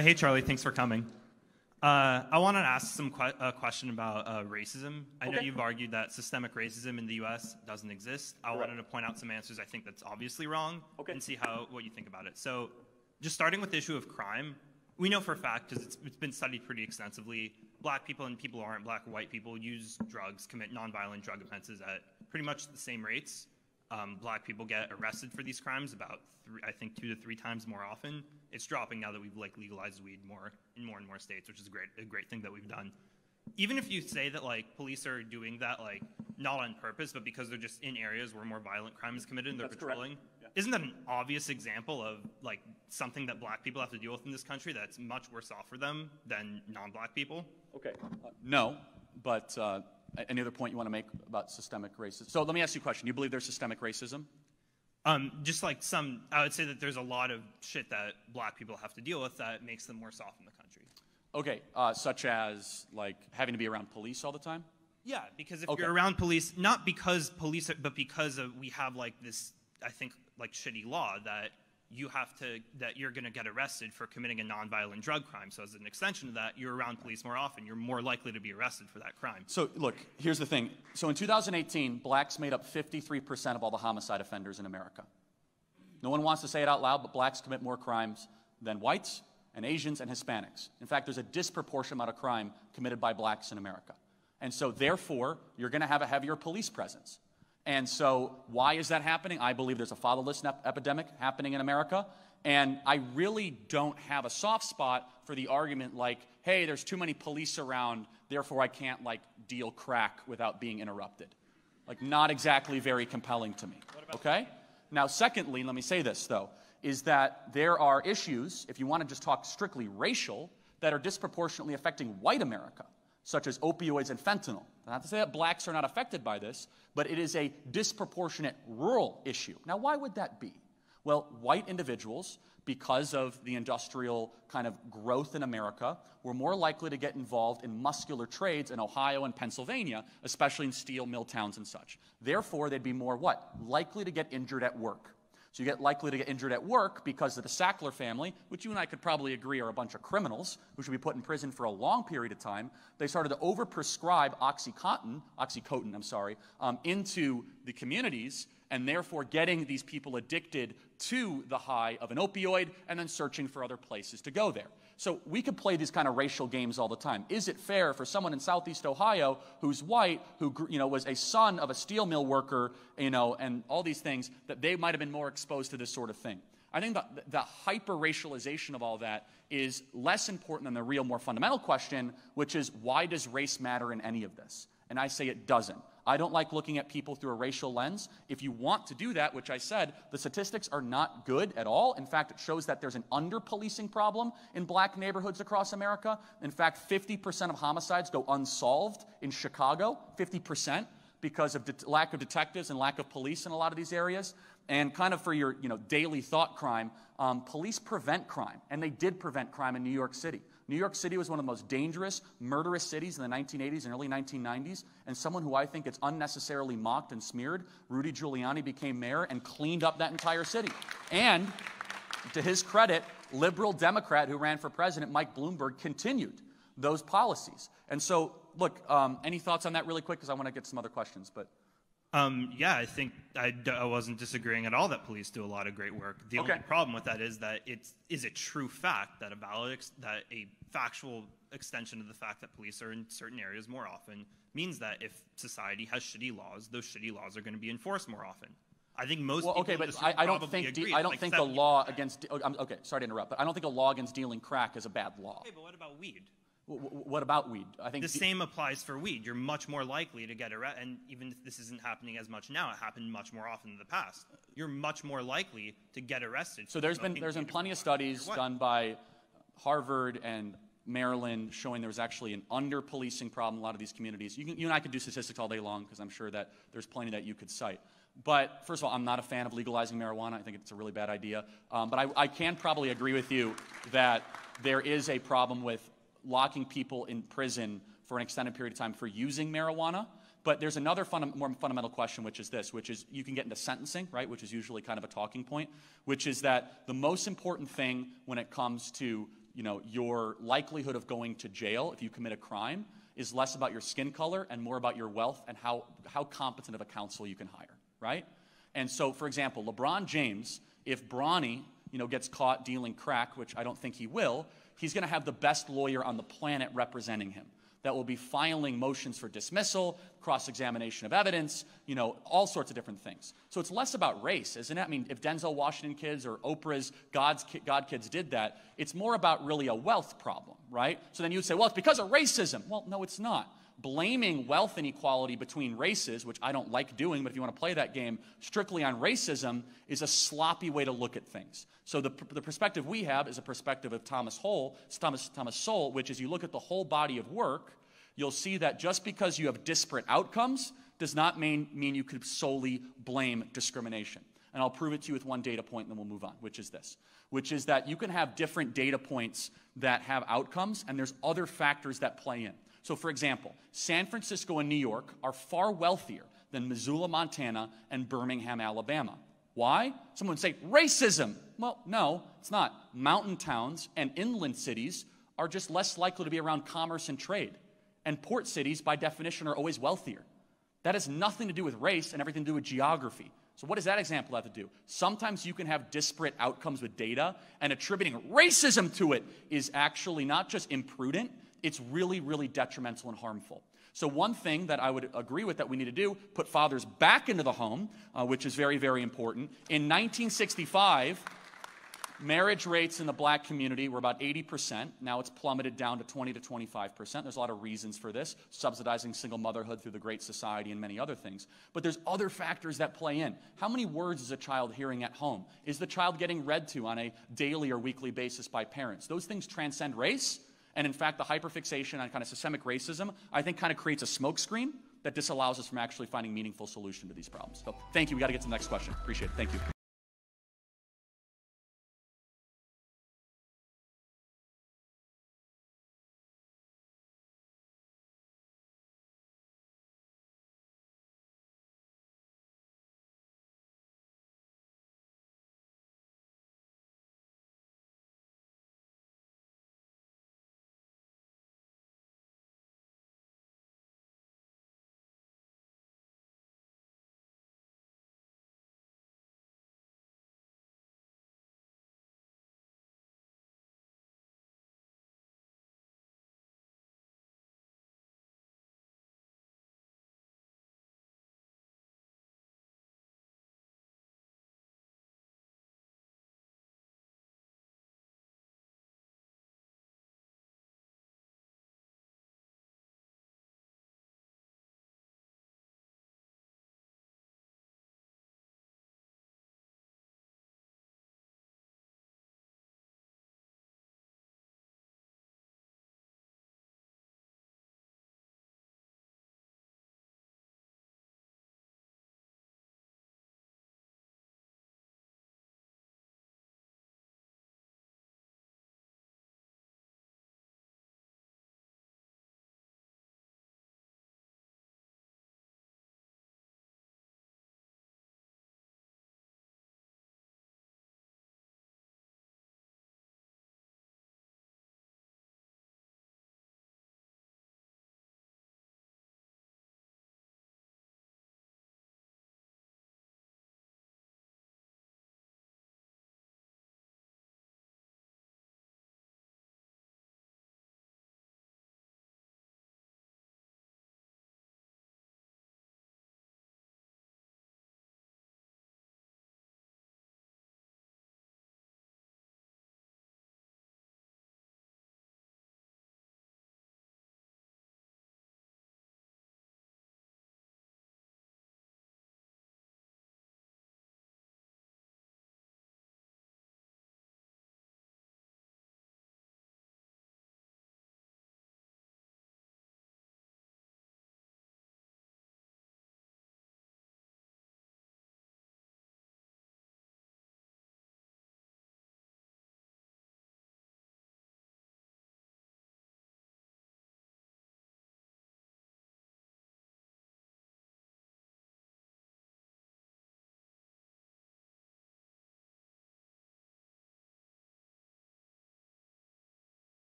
Hey, Charlie. Thanks for coming. I wanted to ask a question about racism. I know you've argued that systemic racism in the U.S. doesn't exist. I wanted to point out some answers I think that's obviously wrong and see what you think about it. So just starting with the issue of crime, we know for a fact, because it's been studied pretty extensively, black people and people who aren't black or white people use drugs, commit nonviolent drug offenses at pretty much the same rates. Black people get arrested for these crimes about, I think, 2 to 3 times more often. It's dropping now that we've legalized weed in more and more states, which is a great thing that we've done. Even if you say that police are doing that not on purpose, but because they're just in areas where more violent crime is committed and they're patrolling, isn't that an obvious example of something that black people have to deal with in this country that's much worse off for them than non-black people? Okay. No, but any other point you want to make about systemic racism? So let me ask you a question. You believe there's systemic racism? Just I would say that there's a lot of shit that black people have to deal with that makes them worse off in the country. Okay, such as having to be around police all the time? Yeah, because if you're around police, not because police, but because we have this, I think, shitty law that you're going to get arrested for committing a nonviolent drug crime. So as an extension of that, you're around police more often. You're more likely to be arrested for that crime. So look, here's the thing. So in 2018, blacks made up 53% of all the homicide offenders in America. No one wants to say it out loud, but blacks commit more crimes than whites and Asians and Hispanics. In fact, there's a disproportionate amount of crime committed by blacks in America. And so therefore, you're going to have a heavier police presence. And so why is that happening? I believe there's a fatherless epidemic happening in America. And I really don't have a soft spot for the argument hey, there's too many police around, therefore I can't deal crack without being interrupted. Not exactly very compelling to me. Okay? Now, secondly, let me say this, though, is that there are issues, if you want to just talk strictly racial, that are disproportionately affecting white America, such as opioids and fentanyl. Not to say that blacks are not affected by this, but it is a disproportionate rural issue. Now, why would that be? Well, white individuals, because of the industrial kind of growth in America, were more likely to get involved in muscular trades in Ohio and Pennsylvania, especially in steel mill towns and such. Therefore, they'd be more likely to get injured at work. So you get likely to get injured at work because of the Sackler family, which you and I could probably agree are a bunch of criminals who should be put in prison for a long period of time. They started to overprescribe Oxycontin, into the communities, and therefore getting these people addicted to the high of an opioid and then searching for other places to go there. So we could play these kind of racial games all the time. Is it fair for someone in Southeast Ohio who's white, who was a son of a steel mill worker, and all these things, that they might have been more exposed to this sort of thing? I think the hyper-racialization of all that is less important than the real, more fundamental question, which is, why does race matter in any of this? And I say it doesn't. I don't like looking at people through a racial lens. If you want to do that, which I said, the statistics are not good at all. In fact, it shows that there's an under-policing problem in black neighborhoods across America. In fact, 50% of homicides go unsolved in Chicago, 50%, because of lack of detectives and lack of police in a lot of these areas. And kind of for your daily thought crime, police prevent crime, and they did prevent crime in New York City. New York City was one of the most dangerous, murderous cities in the 1980s and early 1990s, and someone who I think gets unnecessarily mocked and smeared, Rudy Giuliani, became mayor and cleaned up that entire city. And to his credit, liberal Democrat who ran for president, Mike Bloomberg, continued those policies. And so, look, any thoughts on that really quick, because I want to get some other questions. But yeah, I think I wasn't disagreeing at all that police do a lot of great work. The only problem with that is that it is a true fact that a factual extension of the fact that police are in certain areas more often means that if society has shitty laws, those shitty laws are going to be enforced more often. I think most people but I don't think the law against sorry to interrupt, but I don't think a law against dealing crack is a bad law. Okay, but what about weed? What about weed? I think the same applies for weed. You're much more likely to get arrested, and even if this isn't happening as much now, it happened much more often in the past. You're much more likely to get arrested. So there's been plenty of studies done by Harvard and Maryland showing there was actually an under-policing problem in a lot of these communities. You and I could do statistics all day long because I'm sure that there's plenty that you could cite. But first of all, I'm not a fan of legalizing marijuana. I think it's a really bad idea. But I can probably agree with you that there is a problem with locking people in prison for an extended period of time for using marijuana. But there's another more fundamental question, which is this, which is you can get into sentencing, right, which is usually kind of a talking point, which is that the most important thing when it comes to your likelihood of going to jail if you commit a crime is less about your skin color and more about your wealth and how competent of a counsel you can hire, right? And so, for example, LeBron James, if Bronny, gets caught dealing crack, which I don't think he will, he's going to have the best lawyer on the planet representing him that will be filing motions for dismissal, cross-examination of evidence, all sorts of different things. So it's less about race, isn't it? I mean, if Denzel Washington kids or Oprah's God kids did that, it's more about really a wealth problem, right? So then you'd say, well, it's because of racism. Well, no, it's not. Blaming wealth inequality between races, which I don't like doing, but if you want to play that game strictly on racism, is a sloppy way to look at things. So the perspective we have is a perspective of Thomas Sowell, which is you look at the whole body of work, you'll see that just because you have disparate outcomes does not mean you could solely blame discrimination. And I'll prove it to you with one data point, and then we'll move on, which is this, which is that you can have different data points that have outcomes, and there's other factors that play in. So, for example, San Francisco and New York are far wealthier than Missoula, Montana, and Birmingham, Alabama. Why? Someone would say, racism. Well, no, it's not. Mountain towns and inland cities are just less likely to be around commerce and trade. And port cities, by definition, are always wealthier. That has nothing to do with race and everything to do with geography. So what does that example have to do? Sometimes you can have disparate outcomes with data, and attributing racism to it is actually not just imprudent, it's really, really detrimental and harmful. So one thing that I would agree with that we need to do, put fathers back into the home, which is very, very important. In 1965, marriage rates in the black community were about 80%. Now it's plummeted down to 20 to 25%. There's a lot of reasons for this, subsidizing single motherhood through the Great Society and many other things. But there's other factors that play in. How many words is a child hearing at home? Is the child getting read to on a daily or weekly basis by parents? Those things transcend race. And in fact, the hyperfixation on kind of systemic racism, I think, kind of creates a smokescreen that disallows us from actually finding meaningful solution to these problems. So thank you. We got to get to the next question. Appreciate it. Thank you.